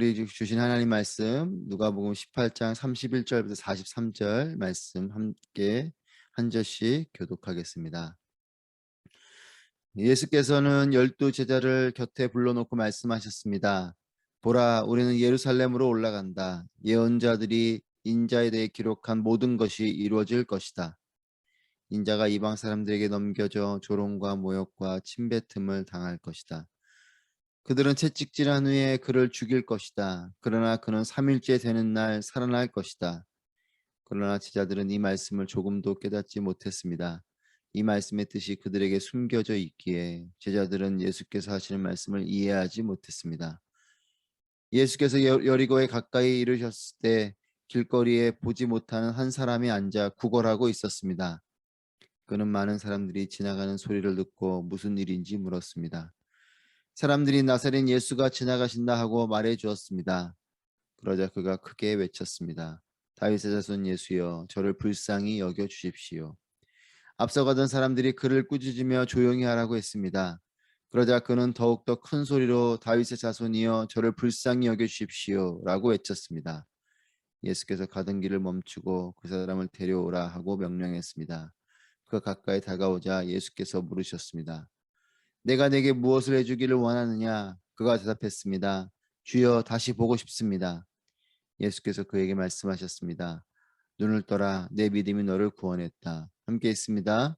우리 주신 하나님 말씀 누가복음 18장 31절부터 43절 말씀 함께 한 절씩 교독하겠습니다. 예수께서는 12 제자를 곁에 불러놓고 말씀하셨습니다. 보라, 우리는 예루살렘으로 올라간다. 예언자들이 인자에 대해 기록한 모든 것이 이루어질 것이다. 인자가 이방 사람들에게 넘겨져 조롱과 모욕과 침뱉음을 당할 것이다. 그들은 채찍질한 후에 그를 죽일 것이다. 그러나 그는 3일째 되는 날 살아날 것이다. 그러나 제자들은 이 말씀을 조금도 깨닫지 못했습니다. 이 말씀의 뜻이 그들에게 숨겨져 있기에 제자들은 예수께서 하시는 말씀을 이해하지 못했습니다. 예수께서 여리고에 가까이 이르셨을 때 길거리에 보지 못하는 한 사람이 앉아 구걸하고 있었습니다. 그는 많은 사람들이 지나가는 소리를 듣고 무슨 일인지 물었습니다. 사람들이 나사렛 예수가 지나가신다 하고 말해 주었습니다. 그러자 그가 크게 외쳤습니다. 다윗의 자손 예수여, 저를 불쌍히 여겨 주십시오. 앞서가던 사람들이 그를 꾸짖으며 조용히 하라고 했습니다. 그러자 그는 더욱더 큰 소리로 다윗의 자손이여, 저를 불쌍히 여겨 주십시오 라고 외쳤습니다. 예수께서 가던 길을 멈추고 그 사람을 데려오라 하고 명령했습니다. 그가 가까이 다가오자 예수께서 물으셨습니다. 내가 내게 무엇을 해주기를 원하느냐? 그가 대답했습니다. 주여, 다시 보고 싶습니다. 예수께서 그에게 말씀하셨습니다. 눈을 떠라, 내 믿음이 너를 구원했다. 함께 있습니다.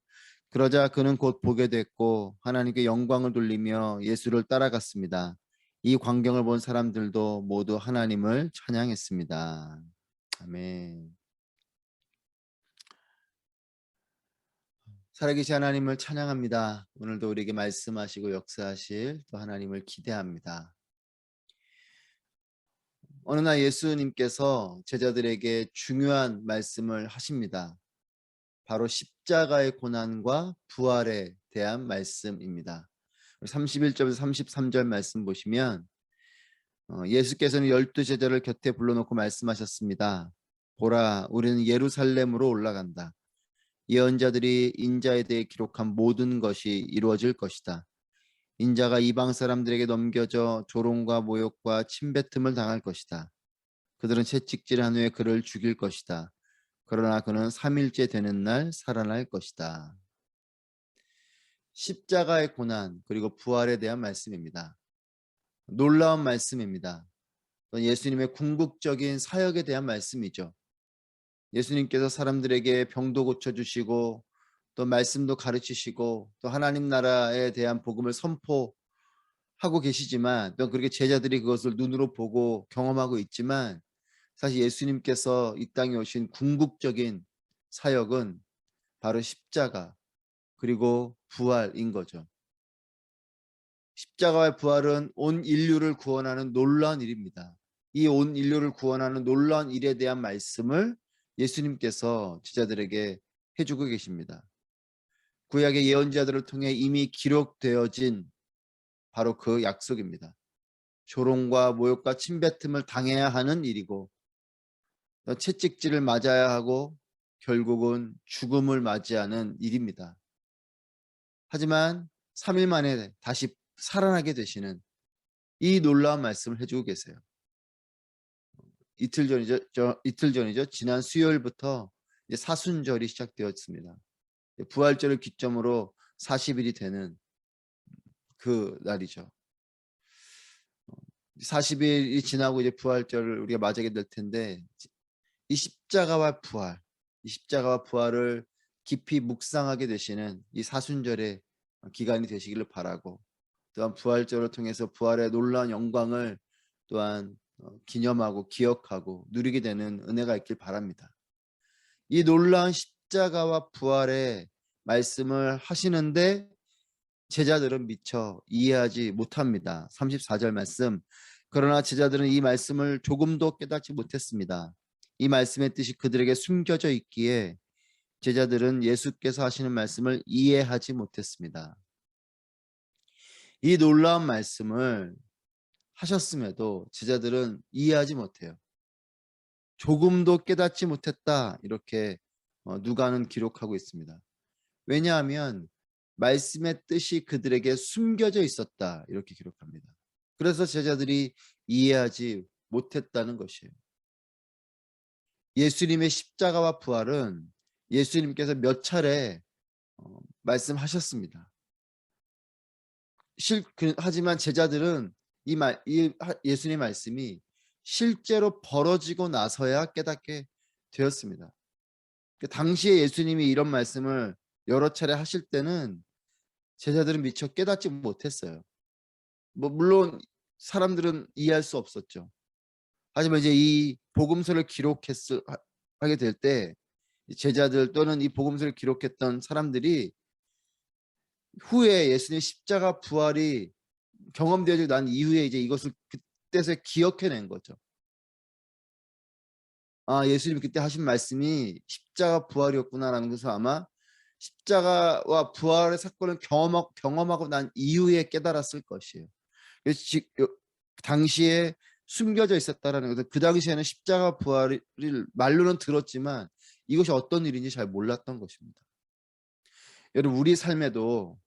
그러자 그는 곧 보게 됐고 하나님께 영광을 돌리며 예수를 따라갔습니다. 이 광경을 본 사람들도 모두 하나님을 찬양했습니다. 아멘. 살아계신 하나님을 찬양합니다. 오늘도 우리에게 말씀하시고 역사하실 또 하나님을 기대합니다. 어느 날 예수님께서 제자들에게 중요한 말씀을 하십니다. 바로 십자가의 고난과 부활에 대한 말씀입니다. 31절에서 33절 말씀 보시면 예수께서는 12 제자를 곁에 불러놓고 말씀하셨습니다. 보라, 우리는 예루살렘으로 올라간다. 예언자들이 인자에 대해 기록한 모든 것이 이루어질 것이다. 인자가 이방 사람들에게 넘겨져 조롱과 모욕과 침뱉음을 당할 것이다. 그들은 채찍질한 후에 그를 죽일 것이다. 그러나 그는 3일째 되는 날 살아날 것이다. 십자가의 고난 그리고 부활에 대한 말씀입니다. 놀라운 말씀입니다. 예수님의 궁극적인 사역에 대한 말씀이죠. 예수님께서 사람들에게 병도 고쳐주시고 또 말씀도 가르치시고 또 하나님 나라에 대한 복음을 선포하고 계시지만 또 그렇게 제자들이 그것을 눈으로 보고 경험하고 있지만 사실 예수님께서 이 땅에 오신 궁극적인 사역은 바로 십자가 그리고 부활인 거죠. 십자가의 부활은 온 인류를 구원하는 놀라운 일입니다. 이 온 인류를 구원하는 놀라운 일에 대한 말씀을 예수님께서 제자들에게 해주고 계십니다. 구약의 예언자들을 통해 이미 기록되어진 바로 그 약속입니다. 조롱과 모욕과 침뱉음을 당해야 하는 일이고 채찍질을 맞아야 하고 결국은 죽음을 맞이하는 일입니다. 하지만 3일 만에 다시 살아나게 되시는 이 놀라운 말씀을 해주고 계세요. 이틀 전이죠. 지난 수요일부터 이제 사순절이 시작되었습니다. 부활절을 기점으로 40일이 되는 그 날이죠. 40일이 지나고 이제 부활절을 우리가 맞이하게 될 텐데 이 십자가와 부활을 깊이 묵상하게 되시는 이 사순절의 기간이 되시기를 바라고 또한 부활절을 통해서 부활의 놀라운 영광을 또한 기념하고 기억하고 누리게 되는 은혜가 있길 바랍니다. 이 놀라운 십자가와 부활의 말씀을 하시는데 제자들은 미처 이해하지 못합니다. 34절 말씀. 그러나 제자들은 이 말씀을 조금도 깨닫지 못했습니다. 이 말씀의 뜻이 그들에게 숨겨져 있기에 제자들은 예수께서 하시는 말씀을 이해하지 못했습니다. 이 놀라운 말씀을 하셨음에도 제자들은 이해하지 못해요. 조금도 깨닫지 못했다 이렇게 누가는 기록하고 있습니다. 왜냐하면 말씀의 뜻이 그들에게 숨겨져 있었다 이렇게 기록합니다. 그래서 제자들이 이해하지 못했다는 것이에요. 예수님의 십자가와 부활은 예수님께서 몇 차례 말씀하셨습니다. 하지만 제자들은 이 예수님의 말씀이 실제로 벌어지고 나서야 깨닫게 되었습니다. 당시에 예수님이 이런 말씀을 여러 차례 하실 때는 제자들은 미처 깨닫지 못했어요. 물론 사람들은 이해할 수 없었죠. 하지만 이제 이 복음서를 하게 될 때 제자들 또는 이 복음서를 기록했던 사람들이 후에 예수님의 십자가 부활이 경험되어지고 난 이후에 이제 이것을 그때서 기억해낸 거죠. 아, 예수님이 그때 하신 말씀이 십자가 부활이었구나라는 것을 아마 십자가와 부활의 사건을 경험하고 난 이후에 깨달았을 것이에요. 그래서 당시에 숨겨져 있었다라는 것은 그 당시에는 십자가 부활을 말로는 들었지만 이것이 어떤 일인지 잘 몰랐던 것입니다. 여러분, 우리 삶에도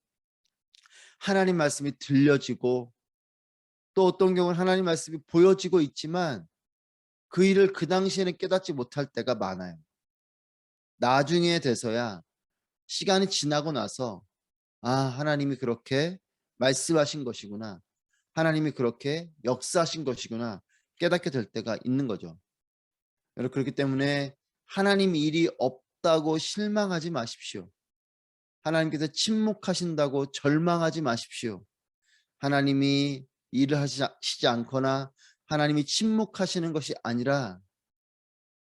하나님 말씀이 들려지고 또 어떤 경우는 하나님 말씀이 보여지고 있지만 그 일을 그 당시에는 깨닫지 못할 때가 많아요. 나중에 돼서야 시간이 지나고 나서 아, 하나님이 그렇게 말씀하신 것이구나. 하나님이 그렇게 역사하신 것이구나. 깨닫게 될 때가 있는 거죠. 여러분, 그렇기 때문에 하나님 일이 없다고 실망하지 마십시오. 하나님께서 침묵하신다고 절망하지 마십시오. 하나님이 일을 하시지 않거나 하나님이 침묵하시는 것이 아니라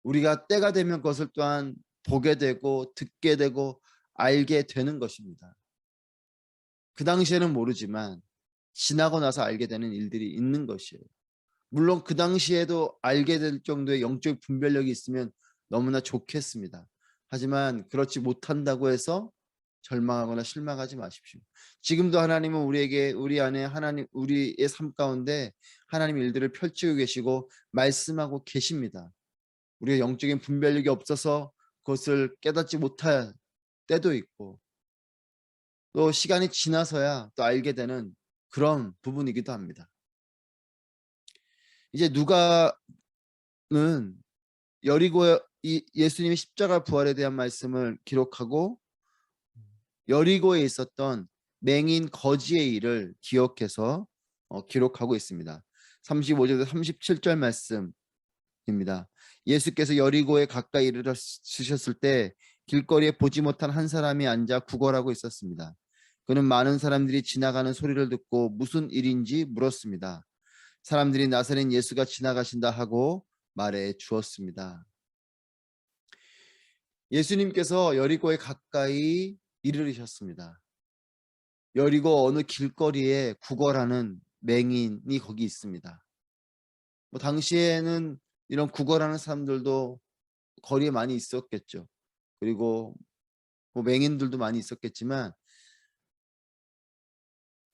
우리가 때가 되면 그것을 또한 보게 되고 듣게 되고 알게 되는 것입니다. 그 당시에는 모르지만 지나고 나서 알게 되는 일들이 있는 것이에요. 물론 그 당시에도 알게 될 정도의 영적 분별력이 있으면 너무나 좋겠습니다. 하지만 그렇지 못한다고 해서 절망하거나 실망하지 마십시오. 지금도 하나님은 우리 안에 우리의 삶 가운데 하나님 일들을 펼치고 계시고 말씀하고 계십니다. 우리가 영적인 분별력이 없어서 그것을 깨닫지 못할 때도 있고 또 시간이 지나서야 또 알게 되는 그런 부분이기도 합니다. 이제 누가는 예수님의 십자가 부활에 대한 말씀을 기록하고 여리고에 있었던 맹인 거지의 일을 기억해서 기록하고 있습니다. 35절에서 37절 말씀입니다. 예수께서 여리고에 가까이 이르셨을 때 길거리에 보지 못한 한 사람이 앉아 구걸하고 있었습니다. 그는 많은 사람들이 지나가는 소리를 듣고 무슨 일인지 물었습니다. 사람들이 나사렛 예수가 지나가신다 하고 말해 주었습니다. 예수님께서 여리고에 가까이 이르셨습니다. 여리고 어느 길거리에 구걸하는 맹인이 거기 있습니다. 당시에는 이런 구걸하는 사람들도 거리에 많이 있었겠죠. 그리고 맹인들도 많이 있었겠지만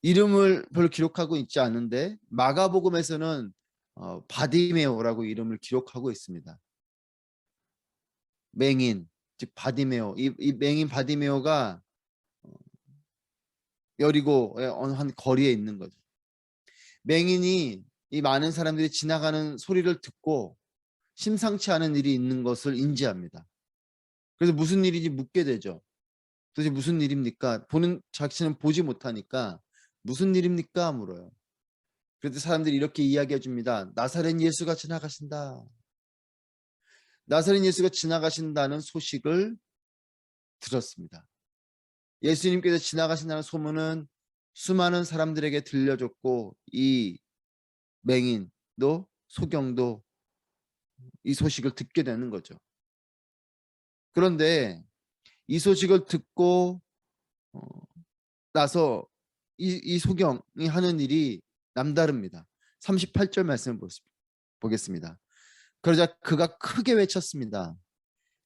이름을 별로 기록하고 있지 않은데 마가복음에서는 바디메오라고 이름을 기록하고 있습니다. 맹인, 즉 바디메오. 이 맹인 바디메오가 여리고의 어느 한 거리에 있는 거죠. 맹인이 이 많은 사람들이 지나가는 소리를 듣고 심상치 않은 일이 있는 것을 인지합니다. 그래서 무슨 일인지 묻게 되죠. 도대체 무슨 일입니까? 자신은 보지 못하니까 무슨 일입니까? 물어요. 그래도 사람들이 이렇게 이야기해 줍니다. 나사렛 예수가 지나가신다. 나사렛 예수가 지나가신다는 소식을 들었습니다. 예수님께서 지나가신다는 소문은 수많은 사람들에게 들려줬고 이 맹인도 소경도 이 소식을 듣게 되는 거죠. 그런데 이 소식을 듣고 나서 이 소경이 하는 일이 남다릅니다. 38절 말씀을 보겠습니다. 그러자 그가 크게 외쳤습니다.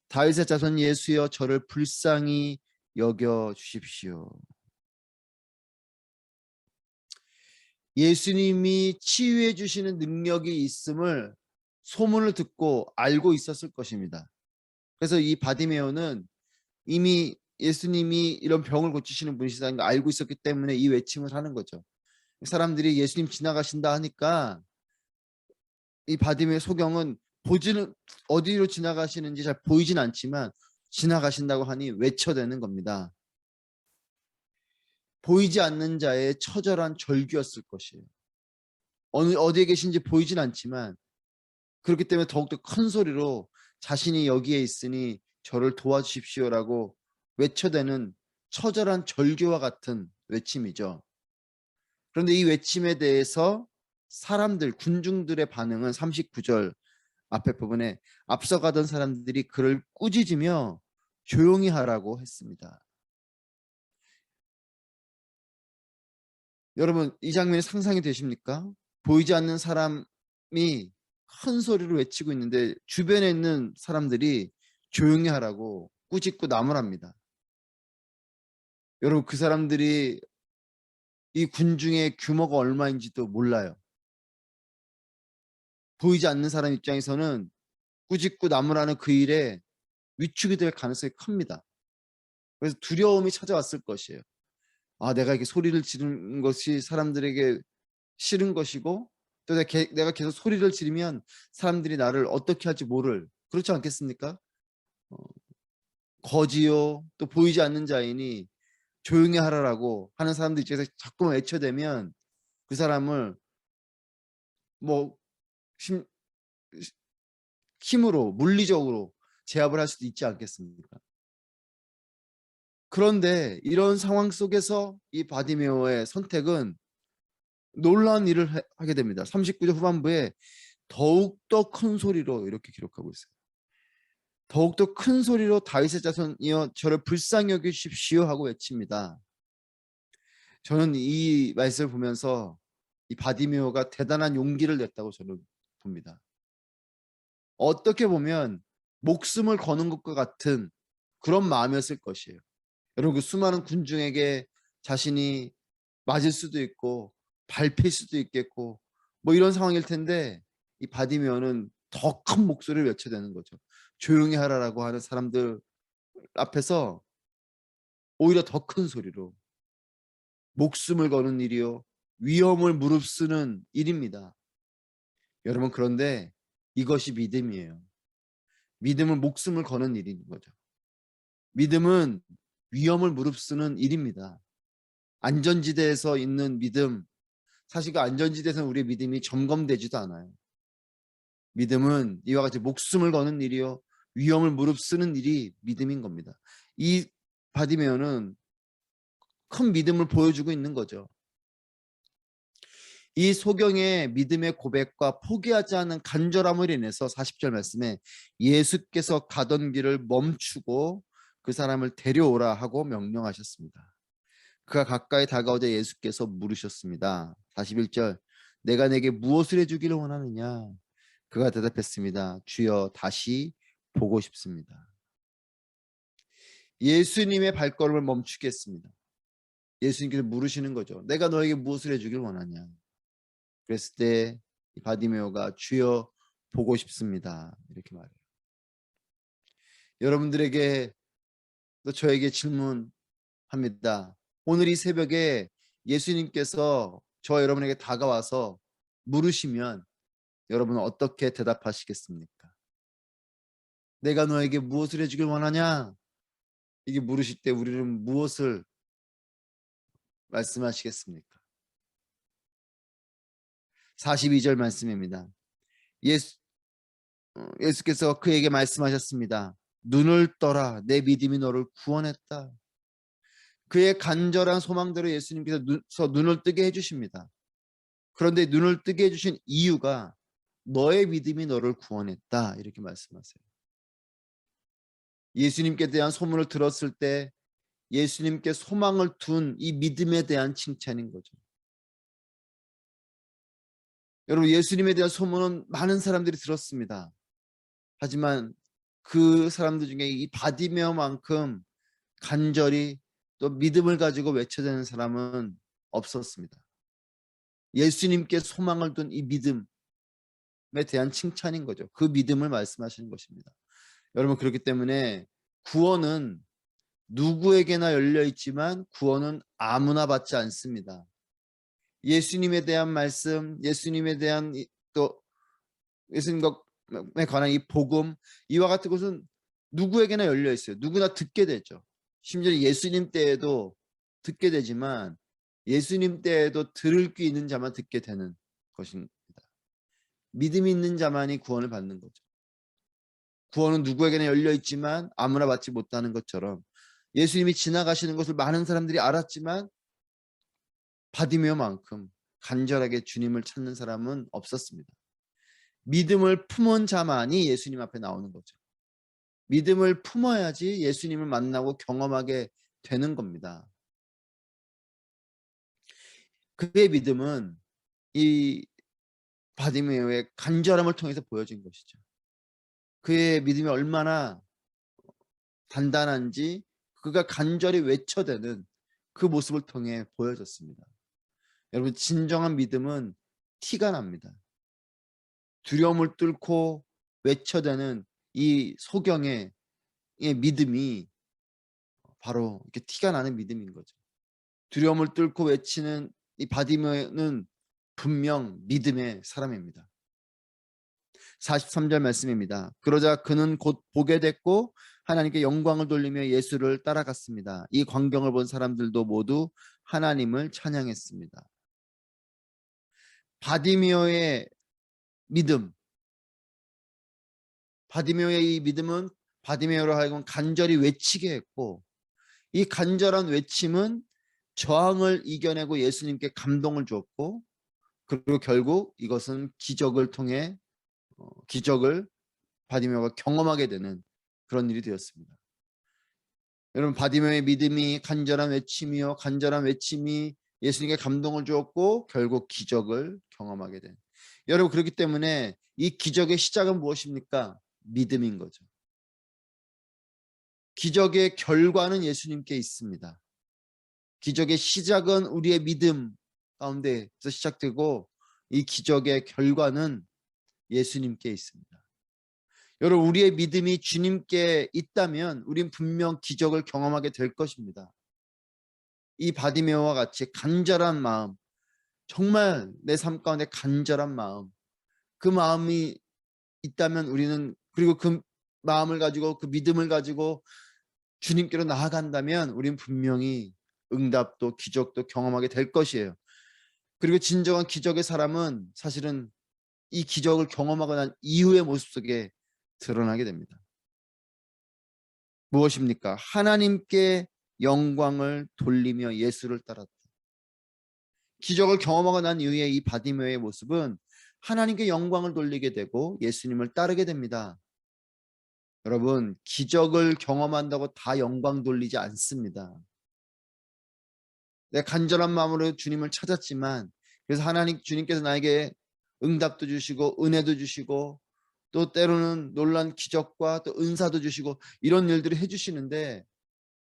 다윗의 자손 예수여 저를 불쌍히 여겨 주십시오. 예수님이 치유해 주시는 능력이 있음을 소문을 듣고 알고 있었을 것입니다. 그래서 이 바디메오는 이미 예수님이 이런 병을 고치시는 분이시다는 걸 알고 있었기 때문에 이 외침을 하는 거죠. 사람들이 예수님 지나가신다 하니까 이 바디메오의 소경은 보지는 어디로 지나가시는지 잘 보이진 않지만 지나가신다고 하니 외쳐대는 겁니다. 보이지 않는 자의 처절한 절규였을 것이에요. 어디에 계신지 보이진 않지만 그렇기 때문에 더욱더 큰 소리로 자신이 여기에 있으니 저를 도와주십시오라고 외쳐대는 처절한 절규와 같은 외침이죠. 그런데 이 외침에 대해서 사람들, 군중들의 반응은 39절 앞에 부분에 앞서가던 사람들이 그를 꾸짖으며 조용히 하라고 했습니다. 여러분, 이 장면이 상상이 되십니까? 보이지 않는 사람이 큰 소리로 외치고 있는데 주변에 있는 사람들이 조용히 하라고 꾸짖고 나무랍니다. 여러분, 그 사람들이 이 군중의 규모가 얼마인지도 몰라요. 보이지 않는 사람 입장에서는 꾸짖고 나무라는 그 일에 위축이 될 가능성이 큽니다. 그래서 두려움이 찾아왔을 것이에요. 아, 내가 이렇게 소리를 지르는 것이 사람들에게 싫은 것이고 또 내가 계속 소리를 지르면 사람들이 나를 어떻게 할지 모를, 그렇지 않겠습니까? 어, 거지요 또 보이지 않는 자이니 조용히 하라라고 하는 사람들 입장에서 자꾸만 외쳐대면 그 사람을 뭐 힘으로 물리적으로 제압을 할 수도 있지 않겠습니까? 그런데 이런 상황 속에서 이 바디메오의 선택은 놀라운 일을 하게 됩니다. 39절 후반부에 더욱더 큰 소리로 이렇게 기록하고 있어요. 더욱더 큰 소리로 다윗의 자손이여 저를 불쌍히 여기십시오 하고 외칩니다. 저는 이 말씀을 보면서 이 바디메오가 대단한 용기를 냈다고 저는 봅니다. 어떻게 보면 목숨을 거는 것과 같은 그런 마음이었을 것이에요. 여러분, 그 수많은 군중에게 자신이 맞을 수도 있고 밟힐 수도 있겠고 뭐 이런 상황일 텐데 이 바디메오는 더 큰 목소리를 외쳐대는 거죠. 조용히 하라라고 하는 사람들 앞에서 오히려 더 큰 소리로 목숨을 거는 일이요 위험을 무릅쓰는 일입니다. 여러분, 그런데 이것이 믿음이에요. 믿음은 목숨을 거는 일인 거죠. 믿음은 위험을 무릅쓰는 일입니다. 안전지대에서 있는 믿음, 사실 그 안전지대에서는 우리의 믿음이 점검되지도 않아요. 믿음은 이와 같이 목숨을 거는 일이요 위험을 무릅쓰는 일이 믿음인 겁니다. 이 바디메오는 큰 믿음을 보여주고 있는 거죠. 이 소경의 믿음의 고백과 포기하지 않은 간절함을 인해서 40절 말씀에 예수께서 가던 길을 멈추고 그 사람을 데려오라 하고 명령하셨습니다. 그가 가까이 다가오자 예수께서 물으셨습니다. 41절 내가 내게 무엇을 해주기를 원하느냐? 그가 대답했습니다. 주여 다시 보고 싶습니다. 예수님의 발걸음을 멈추겠습니다. 예수님께서 물으시는 거죠. 내가 너에게 무엇을 해주길 원하냐? 그랬을 때 바디메오가 주여 보고 싶습니다. 이렇게 말해요. 여러분들에게 또 저에게 질문합니다. 오늘 이 새벽에 예수님께서 저 여러분에게 다가와서 물으시면 여러분은 어떻게 대답하시겠습니까? 내가 너에게 무엇을 해주길 원하냐? 이게 물으실 때 우리는 무엇을 말씀하시겠습니까? 42절 말씀입니다. 예수께서 그에게 말씀하셨습니다. 눈을 떠라, 내 믿음이 너를 구원했다. 그의 간절한 소망대로 예수님께서 눈을 뜨게 해주십니다. 그런데 눈을 뜨게 해주신 이유가 너의 믿음이 너를 구원했다, 이렇게 말씀하세요. 예수님께 대한 소문을 들었을 때 예수님께 소망을 둔 이 믿음에 대한 칭찬인 거죠. 여러분, 예수님에 대한 소문은 많은 사람들이 들었습니다. 하지만 그 사람들 중에 이 바디메오만큼 간절히 또 믿음을 가지고 외쳐대는 사람은 없었습니다. 예수님께 소망을 둔 이 믿음에 대한 칭찬인 거죠. 그 믿음을 말씀하시는 것입니다. 여러분, 그렇기 때문에 구원은 누구에게나 열려 있지만 구원은 아무나 받지 않습니다. 예수님에 대한 말씀, 예수님에 대한 또 예수님에 관한 이 복음, 이와 같은 것은 누구에게나 열려 있어요. 누구나 듣게 되죠. 심지어 예수님 때에도 듣게 되지만 예수님 때에도 들을 귀 있는 자만 듣게 되는 것입니다. 믿음이 있는 자만이 구원을 받는 거죠. 구원은 누구에게나 열려 있지만 아무나 받지 못하는 것처럼 예수님이 지나가시는 것을 많은 사람들이 알았지만 바디메오만큼 간절하게 주님을 찾는 사람은 없었습니다. 믿음을 품은 자만이 예수님 앞에 나오는 거죠. 믿음을 품어야지 예수님을 만나고 경험하게 되는 겁니다. 그의 믿음은 이 바디메오의 간절함을 통해서 보여진 것이죠. 그의 믿음이 얼마나 단단한지 그가 간절히 외쳐대는 그 모습을 통해 보여졌습니다. 여러분, 진정한 믿음은 티가 납니다. 두려움을 뚫고 외쳐대는 이 소경의 믿음이 바로 이렇게 티가 나는 믿음인 거죠. 두려움을 뚫고 외치는 이 바디메오는 분명 믿음의 사람입니다. 43절 말씀입니다. 그러자 그는 곧 보게 됐고 하나님께 영광을 돌리며 예수를 따라갔습니다. 이 광경을 본 사람들도 모두 하나님을 찬양했습니다. 바디메오의 믿음, 바디메오의 이 믿음은 바디메오로 하여금 간절히 외치게 했고 이 간절한 외침은 저항을 이겨내고 예수님께 감동을 주었고 그리고 결국 이것은 기적을 통해 기적을 바디메오가 경험하게 되는 그런 일이 되었습니다. 여러분, 바디메오의 믿음이 간절한 외침이요, 간절한 외침이 예수님께 감동을 주었고 결국 기적을 경험하게 된. 여러분, 그렇기 때문에 이 기적의 시작은 무엇입니까? 믿음인 거죠. 기적의 결과는 예수님께 있습니다. 기적의 시작은 우리의 믿음 가운데서 시작되고 이 기적의 결과는 예수님께 있습니다. 여러분, 우리의 믿음이 주님께 있다면 우린 분명 기적을 경험하게 될 것입니다. 이 바디메오와 같이 간절한 마음, 정말 내 삶 가운데 간절한 마음, 그 마음이 있다면 우리는, 그리고 그 마음을 가지고 그 믿음을 가지고 주님께로 나아간다면 우린 분명히 응답도 기적도 경험하게 될 것이에요. 그리고 진정한 기적의 사람은 사실은 이 기적을 경험하고 난 이후의 모습 속에 드러나게 됩니다. 무엇입니까? 하나님께 영광을 돌리며 예수를 따랐다. 기적을 경험하고 난 이후에 이 바디메오의 모습은 하나님께 영광을 돌리게 되고 예수님을 따르게 됩니다. 여러분, 기적을 경험한다고 다 영광 돌리지 않습니다. 내가 간절한 마음으로 주님을 찾았지만, 그래서 주님께서 나에게 응답도 주시고 은혜도 주시고 또 때로는 놀란 기적과 또 은사도 주시고 이런 일들을 해주시는데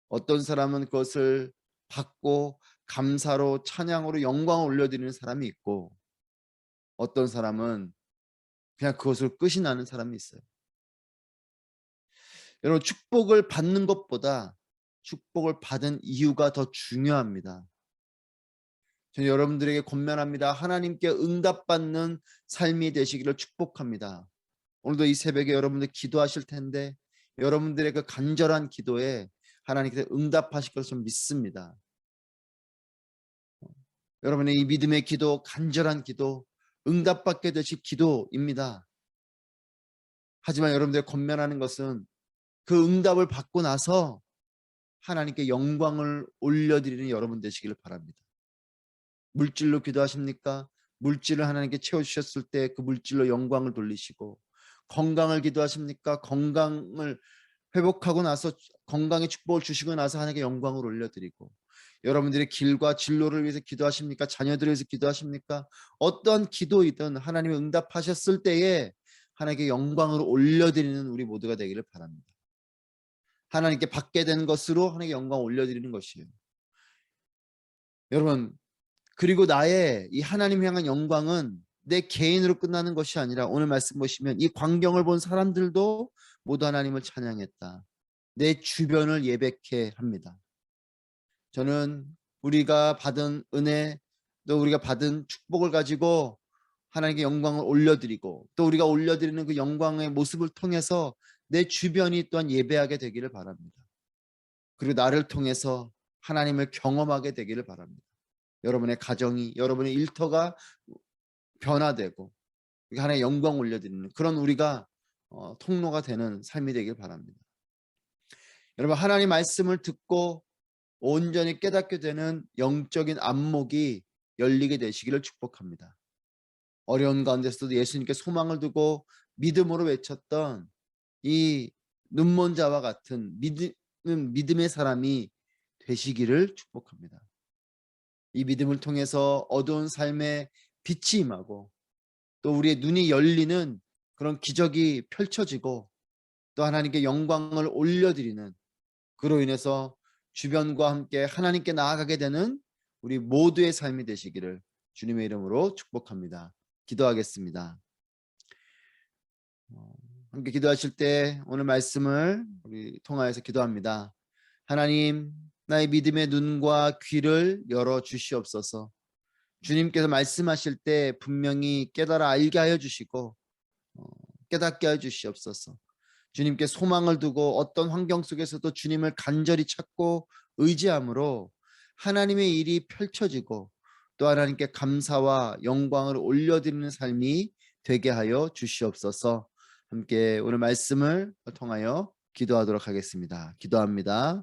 어떤 사람은 그것을 받고 감사로 찬양으로 영광을 올려드리는 사람이 있고 어떤 사람은 그냥 그것을 끝이 나는 사람이 있어요. 여러분, 축복을 받는 것보다 축복을 받은 이유가 더 중요합니다. 저는 여러분들에게 권면합니다. 하나님께 응답받는 삶이 되시기를 축복합니다. 오늘도 이 새벽에 여러분들 기도하실 텐데 여러분들의 그 간절한 기도에 하나님께서 응답하실 것을 믿습니다. 여러분의 이 믿음의 기도, 간절한 기도, 응답받게 되실 기도입니다. 하지만 여러분들의 권면하는 것은 그 응답을 받고 나서 하나님께 영광을 올려드리는 여러분 되시기를 바랍니다. 물질로 기도하십니까? 물질을 하나님께 채워주셨을 때 그 물질로 영광을 돌리시고, 건강을 기도하십니까? 건강을 회복하고 나서 건강의 축복을 주시고 나서 하나님께 영광을 올려드리고, 여러분들의 길과 진로를 위해서 기도하십니까? 자녀들을 위해서 기도하십니까? 어떤 기도이든 하나님이 응답하셨을 때에 하나님께 영광을 올려드리는 우리 모두가 되기를 바랍니다. 하나님께 받게 되는 것으로 하나님께 영광을 올려드리는 것이에요. 여러분, 그리고 나의 이 하나님 향한 영광은 내 개인으로 끝나는 것이 아니라 오늘 말씀 보시면 이 광경을 본 사람들도 모두 하나님을 찬양했다. 내 주변을 예배케 합니다. 저는 우리가 받은 은혜 또 우리가 받은 축복을 가지고 하나님께 영광을 올려드리고 또 우리가 올려드리는 그 영광의 모습을 통해서 내 주변이 또한 예배하게 되기를 바랍니다. 그리고 나를 통해서 하나님을 경험하게 되기를 바랍니다. 여러분의 가정이, 여러분의 일터가 변화되고 하나님의 영광 올려드리는 그런 우리가 통로가 되는 삶이 되길 바랍니다. 여러분, 하나님 말씀을 듣고 온전히 깨닫게 되는 영적인 안목이 열리게 되시기를 축복합니다. 어려운 가운데서도 예수님께 소망을 두고 믿음으로 외쳤던 이 눈먼 자와 같은 믿음의 사람이 되시기를 축복합니다. 이 믿음을 통해서 어두운 삶에 빛이 임하고 또 우리의 눈이 열리는 그런 기적이 펼쳐지고 또 하나님께 영광을 올려드리는, 그로 인해서 주변과 함께 하나님께 나아가게 되는 우리 모두의 삶이 되시기를 주님의 이름으로 축복합니다. 기도하겠습니다. 함께 기도하실 때 오늘 말씀을 우리 통하여서 기도합니다. 하나님, 나의 믿음의 눈과 귀를 열어 주시옵소서. 주님께서 말씀하실 때 분명히 깨달아 알게 하여 주시고 깨닫게 하여 주시옵소서. 주님께 소망을 두고 어떤 환경 속에서도 주님을 간절히 찾고 의지함으로 하나님의 일이 펼쳐지고 또 하나님께 감사와 영광을 올려드리는 삶이 되게 하여 주시옵소서. 함께 오늘 말씀을 통하여 기도하도록 하겠습니다. 기도합니다.